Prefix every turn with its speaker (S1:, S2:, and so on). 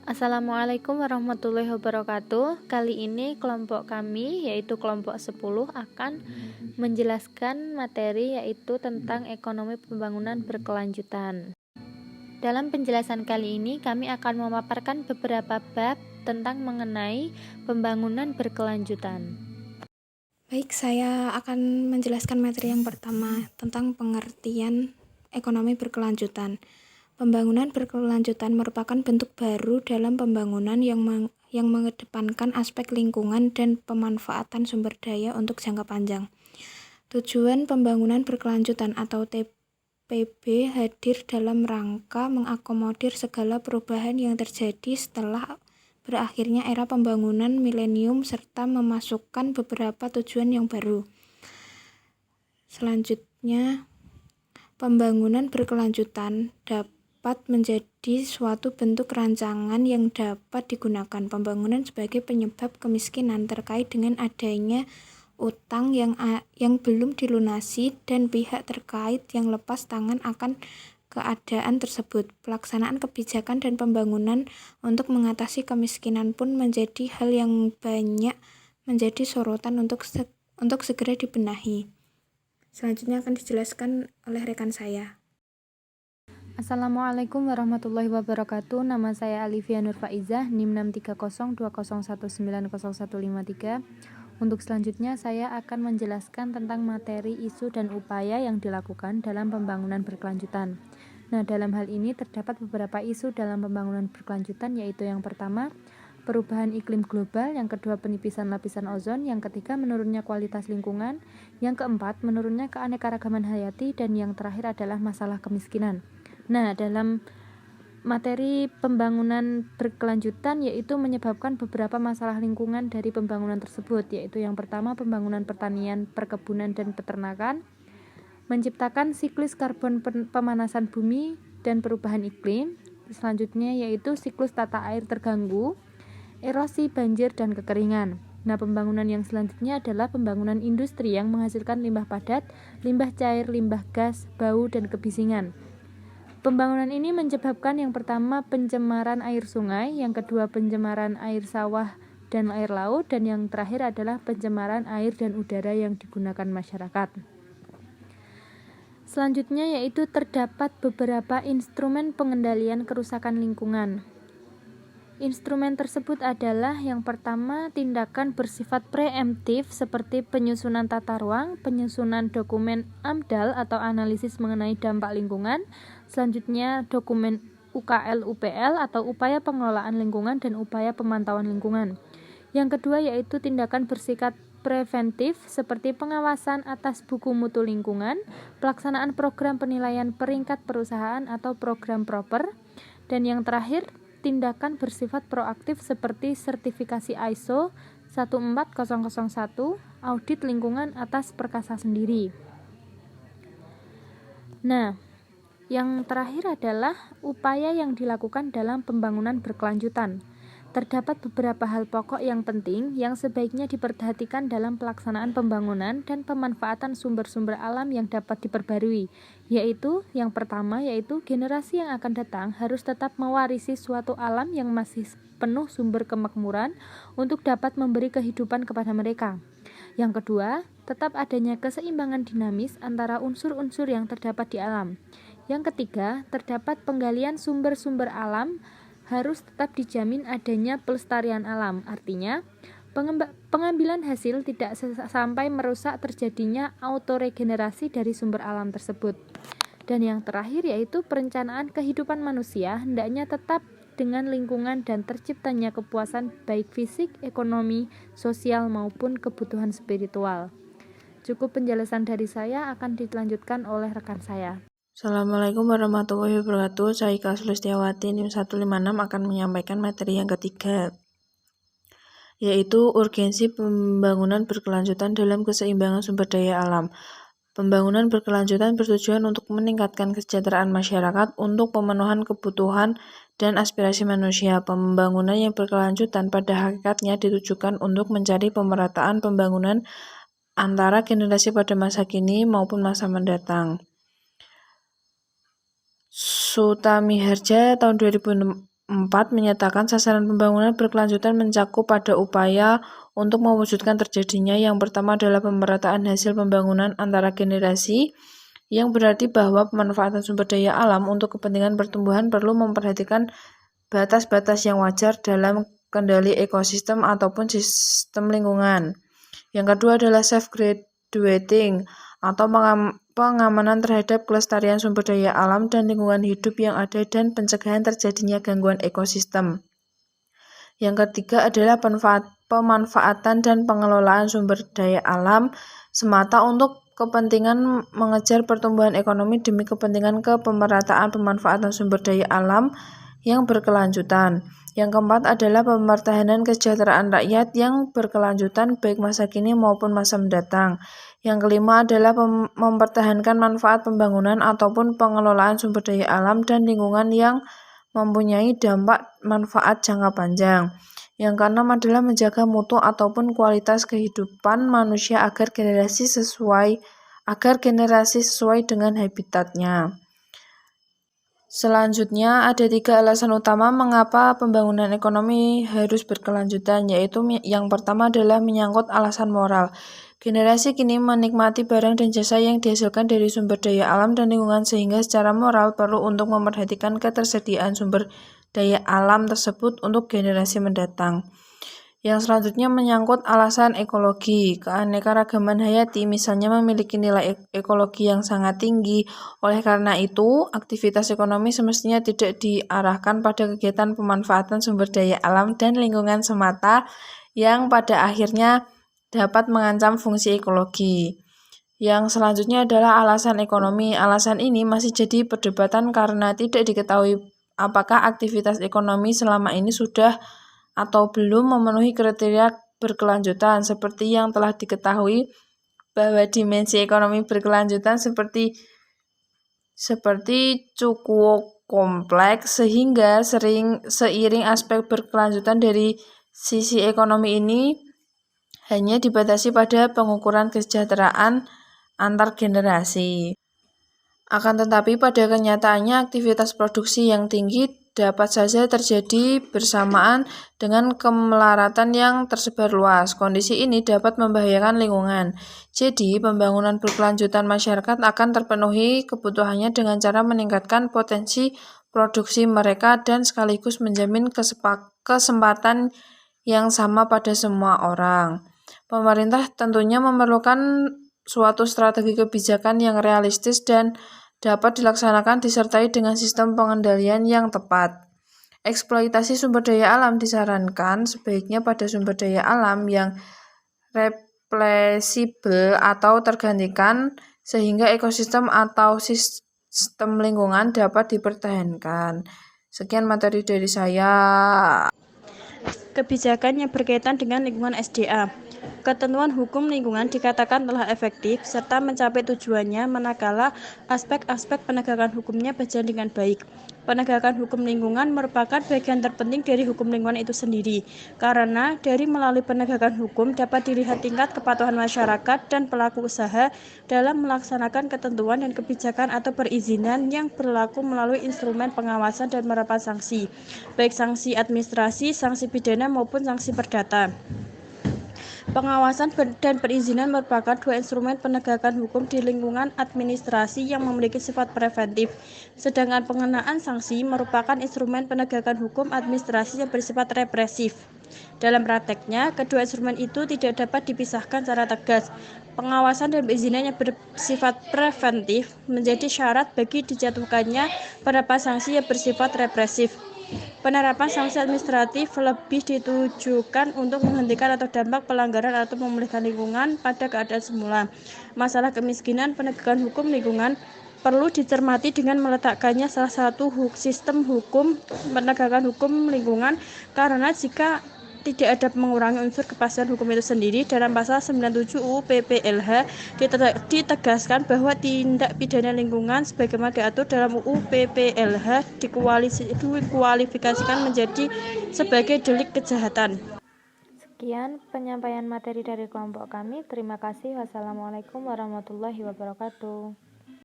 S1: Assalamualaikum warahmatullahi wabarakatuh. Kali ini kelompok kami yaitu kelompok 10 akan menjelaskan materi yaitu tentang ekonomi pembangunan berkelanjutan. Dalam penjelasan kali ini kami akan memaparkan beberapa bab tentang mengenai pembangunan berkelanjutan.
S2: Baik, saya akan menjelaskan materi yang pertama tentang pengertian ekonomi berkelanjutan. Pembangunan berkelanjutan merupakan bentuk baru dalam pembangunan yang mengedepankan aspek lingkungan dan pemanfaatan sumber daya untuk jangka panjang. Tujuan pembangunan berkelanjutan atau TPB hadir dalam rangka mengakomodir segala perubahan yang terjadi setelah berakhirnya era pembangunan milenium serta memasukkan beberapa tujuan yang baru. Selanjutnya, pembangunan berkelanjutan dapat menjadi suatu bentuk rancangan yang dapat digunakan pembangunan sebagai penyebab kemiskinan terkait dengan adanya utang yang belum dilunasi dan pihak terkait yang lepas tangan akan keadaan tersebut. Pelaksanaan kebijakan dan pembangunan untuk mengatasi kemiskinan pun menjadi hal yang banyak menjadi sorotan untuk segera dibenahi. Selanjutnya akan dijelaskan oleh rekan saya.
S1: Assalamualaikum warahmatullahi wabarakatuh. Nama saya Alivia Nur Faizah, NIM 63020190153. Untuk selanjutnya saya akan menjelaskan tentang materi, isu, dan upaya yang dilakukan dalam pembangunan berkelanjutan. Nah, dalam hal ini terdapat beberapa isu dalam pembangunan berkelanjutan, yaitu yang pertama, perubahan iklim global, yang kedua, penipisan lapisan ozon, yang ketiga, menurunnya kualitas lingkungan, yang keempat, menurunnya keanekaragaman hayati, dan yang terakhir adalah masalah kemiskinan. Nah, dalam materi pembangunan berkelanjutan yaitu menyebabkan beberapa masalah lingkungan dari pembangunan tersebut, yaitu yang pertama, pembangunan pertanian, perkebunan, dan peternakan, menciptakan siklus karbon pemanasan bumi dan perubahan iklim. Selanjutnya yaitu siklus tata air terganggu, erosi, banjir, dan kekeringan. Nah, pembangunan yang selanjutnya adalah pembangunan industri yang menghasilkan limbah padat, limbah cair, limbah gas, bau, dan kebisingan. Pembangunan ini menyebabkan yang pertama pencemaran air sungai, yang kedua pencemaran air sawah dan air laut, dan yang terakhir adalah pencemaran air dan udara yang digunakan masyarakat. Selanjutnya yaitu terdapat beberapa instrumen pengendalian kerusakan lingkungan. Instrumen tersebut adalah yang pertama, tindakan bersifat preemptif seperti penyusunan tata ruang, penyusunan dokumen AMDAL atau analisis mengenai dampak lingkungan. Selanjutnya dokumen UKL-UPL atau upaya pengelolaan lingkungan dan upaya pemantauan lingkungan. Yang kedua yaitu tindakan bersifat preventif seperti pengawasan atas buku mutu lingkungan, pelaksanaan program penilaian peringkat perusahaan atau program proper. Dan yang terakhir, tindakan bersifat proaktif seperti sertifikasi ISO 14001, audit lingkungan atas perkasa sendiri. Nah, yang terakhir adalah upaya yang dilakukan dalam pembangunan berkelanjutan. Terdapat beberapa hal pokok yang penting yang sebaiknya diperhatikan dalam pelaksanaan pembangunan dan pemanfaatan sumber-sumber alam yang dapat diperbarui, yaitu yang pertama yaitu generasi yang akan datang harus tetap mewarisi suatu alam yang masih penuh sumber kemakmuran untuk dapat memberi kehidupan kepada mereka. Yang kedua, tetap adanya keseimbangan dinamis antara unsur-unsur yang terdapat di alam. Yang ketiga, terdapat penggalian sumber-sumber alam harus tetap dijamin adanya pelestarian alam. Artinya, pengambilan hasil tidak sampai merusak terjadinya autoregenerasi dari sumber alam tersebut. Dan yang terakhir yaitu perencanaan kehidupan manusia hendaknya tetap dengan lingkungan dan terciptanya kepuasan baik fisik, ekonomi, sosial maupun kebutuhan spiritual. Cukup penjelasan dari saya, akan dilanjutkan oleh rekan saya.
S3: Assalamualaikum warahmatullahi wabarakatuh. Saya Ika Sulistiawati, NIM 156 akan menyampaikan materi yang ketiga, yaitu urgensi pembangunan berkelanjutan dalam keseimbangan sumber daya alam. Pembangunan berkelanjutan bertujuan untuk meningkatkan kesejahteraan masyarakat untuk pemenuhan kebutuhan dan aspirasi manusia. Pembangunan yang berkelanjutan pada hakikatnya ditujukan untuk mencari pemerataan pembangunan antara generasi pada masa kini maupun masa mendatang. Sutamiharja tahun 2006 4 menyatakan sasaran pembangunan berkelanjutan mencakup pada upaya untuk mewujudkan terjadinya. Yang pertama adalah pemerataan hasil pembangunan antara generasi, yang berarti bahwa pemanfaatan sumber daya alam untuk kepentingan pertumbuhan perlu memperhatikan batas-batas yang wajar dalam kendali ekosistem ataupun sistem lingkungan. Yang kedua adalah safe graduating atau pengamanan terhadap kelestarian sumber daya alam dan lingkungan hidup yang ada dan pencegahan terjadinya gangguan ekosistem. Yang ketiga adalah pemanfaatan dan pengelolaan sumber daya alam semata untuk kepentingan mengejar pertumbuhan ekonomi demi kepentingan pemerataan pemanfaatan sumber daya alam yang berkelanjutan. Yang keempat adalah pemertahanan kesejahteraan rakyat yang berkelanjutan baik masa kini maupun masa mendatang. Yang kelima adalah mempertahankan manfaat pembangunan ataupun pengelolaan sumber daya alam dan lingkungan yang mempunyai dampak manfaat jangka panjang. Yang keenam adalah menjaga mutu ataupun kualitas kehidupan manusia agar generasi sesuai dengan habitatnya. Selanjutnya ada 3 alasan utama mengapa pembangunan ekonomi harus berkelanjutan, yaitu yang pertama adalah menyangkut alasan moral. Generasi kini menikmati barang dan jasa yang dihasilkan dari sumber daya alam dan lingkungan sehingga secara moral perlu untuk memperhatikan ketersediaan sumber daya alam tersebut untuk generasi mendatang. Yang selanjutnya menyangkut alasan ekologi. Keanekaragaman hayati misalnya memiliki nilai ekologi yang sangat tinggi. Oleh karena itu, aktivitas ekonomi semestinya tidak diarahkan pada kegiatan pemanfaatan sumber daya alam dan lingkungan semata yang pada akhirnya dapat mengancam fungsi ekologi. Yang selanjutnya adalah alasan ekonomi. Alasan ini masih jadi perdebatan karena tidak diketahui apakah aktivitas ekonomi selama ini sudah atau belum memenuhi kriteria berkelanjutan, seperti yang telah diketahui bahwa dimensi ekonomi berkelanjutan seperti cukup kompleks sehingga seiring aspek berkelanjutan dari sisi ekonomi ini hanya dibatasi pada pengukuran kesejahteraan antar generasi. Akan tetapi pada kenyataannya aktivitas produksi yang tinggi dapat saja terjadi bersamaan dengan kemelaratan yang tersebar luas. Kondisi ini dapat membahayakan lingkungan. Jadi, pembangunan berkelanjutan masyarakat akan terpenuhi kebutuhannya dengan cara meningkatkan potensi produksi mereka dan sekaligus menjamin kesempatan yang sama pada semua orang. Pemerintah tentunya memerlukan suatu strategi kebijakan yang realistis dan dapat dilaksanakan disertai dengan sistem pengendalian yang tepat. Eksploitasi sumber daya alam disarankan sebaiknya pada sumber daya alam yang replaceable atau tergantikan sehingga ekosistem atau sistem lingkungan dapat dipertahankan. Sekian materi dari saya.
S4: Kebijakan yang berkaitan dengan lingkungan SDA. Ketentuan hukum lingkungan dikatakan telah efektif serta mencapai tujuannya manakala aspek-aspek penegakan hukumnya berjalan dengan baik. Penegakan hukum lingkungan merupakan bagian terpenting dari hukum lingkungan itu sendiri, karena dari melalui penegakan hukum dapat dilihat tingkat kepatuhan masyarakat dan pelaku usaha dalam melaksanakan ketentuan dan kebijakan atau perizinan yang berlaku melalui instrumen pengawasan dan penerapan sanksi, baik sanksi administrasi, sanksi pidana maupun sanksi perdata. Pengawasan dan perizinan merupakan 2 instrumen penegakan hukum di lingkungan administrasi yang memiliki sifat preventif, sedangkan pengenaan sanksi merupakan instrumen penegakan hukum administrasi yang bersifat represif. Dalam prakteknya, kedua instrumen itu tidak dapat dipisahkan secara tegas. Pengawasan dan perizinan yang bersifat preventif menjadi syarat bagi dijatuhkannya penerapan sanksi yang bersifat represif. Penerapan sanksi administratif lebih ditujukan untuk menghentikan atau dampak pelanggaran atau memulihkan lingkungan pada keadaan semula. Masalah kemiskinan penegakan hukum lingkungan perlu dicermati dengan meletakkannya salah satu sistem hukum penegakan hukum lingkungan, karena jika tidak ada mengurangi unsur kepastian hukum itu sendiri. Dalam pasal 97 UU PPLH ditegaskan bahwa tindak pidana lingkungan sebagaimana diatur dalam UU PPLH dikualifikasikan menjadi sebagai delik kejahatan.
S1: Sekian penyampaian materi dari kelompok kami. Terima kasih. Wassalamualaikum warahmatullahi wabarakatuh.